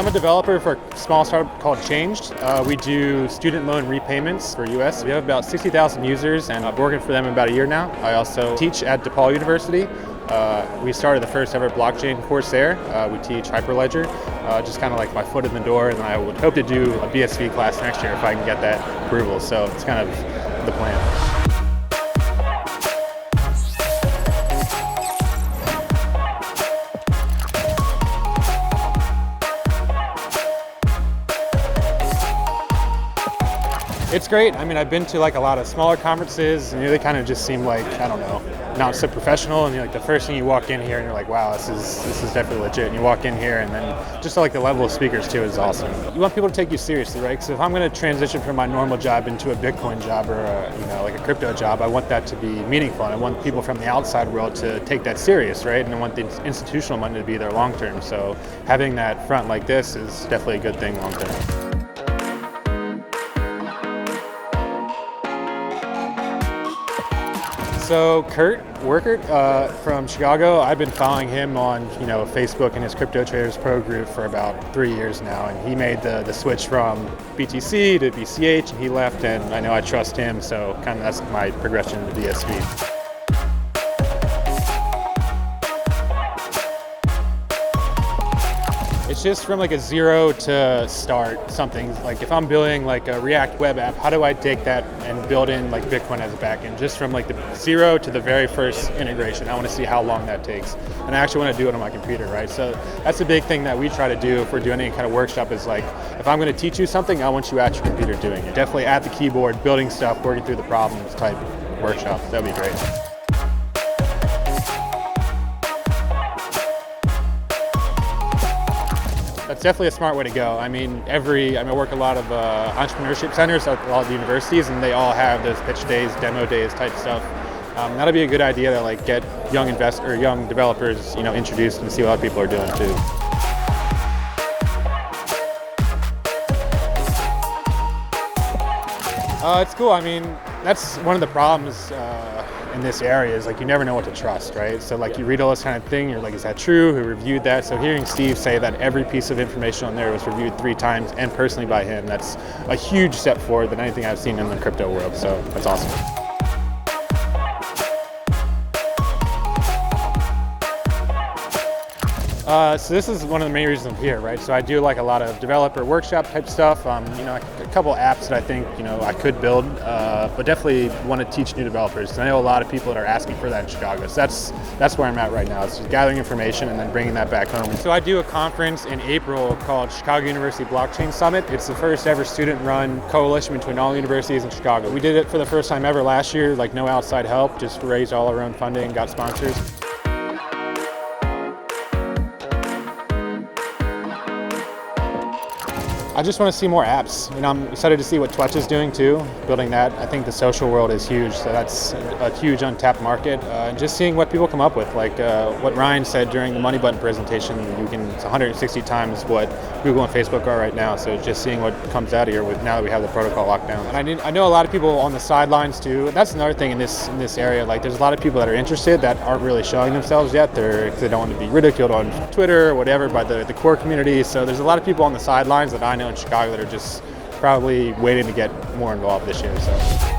So I'm a developer for a small startup called Changed. We do student loan repayments for US. We have about 60,000 users, and I've been working for them about a year now. I also teach at DePaul University. We started the first ever blockchain course there. We teach Hyperledger, just kind of like my foot in the door, and I would hope to do a BSV class next year if I can get that approval. So it's kind of the plan. It's great. I mean, I've been to like a lot of smaller conferences, and they kind of just seem like, I don't know, not so professional. And like the first thing you walk in here, and you're like, wow, this is definitely legit. And you walk in here, and then just like the level of speakers too is awesome. You want people to take you seriously, right? So if I'm going to transition from my normal job into a Bitcoin job or like a crypto job, I want that to be meaningful, and I want people from the outside world to take that serious, right? And I want the institutional money to be there long term. So having that front like this is definitely a good thing long term. So Kurt Werkert from Chicago, I've been following him on Facebook and his Crypto Traders Pro group for about 3 years now, and he made the switch from BTC to BCH, and he left, and I know I trust him, so kind of that's my progression to BSV. It's just from like a zero to start something. Like if I'm building like a React web app, how do I take that and build in like Bitcoin as a backend? Just from like the zero to the very first integration. I want to see how long that takes. And I actually want to do it on my computer, right? So that's a big thing that we try to do if we're doing any kind of workshop is like, if I'm going to teach you something, I want you at your computer doing it. Definitely at the keyboard, building stuff, working through the problems type workshop. That'd be great. That's definitely a smart way to go. I mean, I work a lot of entrepreneurship centers at a lot of the universities, and they all have those pitch days, demo days type stuff. That'll be a good idea to like get young developers, introduced and see what other people are doing too. It's cool. I mean, that's one of the problems in this area is like you never know what to trust, right? So like you read all this kind of thing, you're like, is that true? Who reviewed that? So hearing Steve say that every piece of information on there was reviewed 3 times and personally by him, that's a huge step forward than anything I've seen in the crypto world. So that's awesome. So this is one of the main reasons I'm here, right? So I do like a lot of developer workshop type stuff. A couple apps that I think I could build, but definitely want to teach new developers. Because I know a lot of people that are asking for that in Chicago. So that's where I'm at right now. It's just gathering information and then bringing that back home. So I do a conference in April called Chicago University Blockchain Summit. It's the first ever student-run coalition between all universities in Chicago. We did it for the first time ever last year, like no outside help, just raised all our own funding, got sponsors. I just want to see more apps. I'm excited to see what Twitch is doing too, building that. I think the social world is huge, so that's a huge untapped market. And just seeing what people come up with, like what Ryan said during the Money Button presentation, it's 160 times what Google and Facebook are right now, so just seeing what comes out of here now that we have the protocol locked down. And I know a lot of people on the sidelines too, and that's another thing in this area, like there's a lot of people that are interested that aren't really showing themselves yet. They don't want to be ridiculed on Twitter or whatever by the core community, so there's a lot of people on the sidelines that I know in Chicago that are just probably waiting to get more involved this year. So.